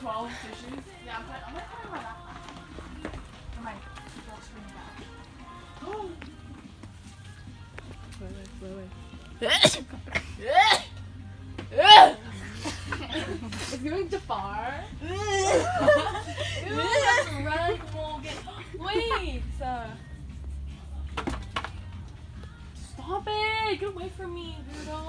12 dishes. Yeah, I'm gonna put it in my laptop. In my full screen bag. It's going too far. Ew, that's red Morgan. Wait. Stop it. Get away from me, weirdo.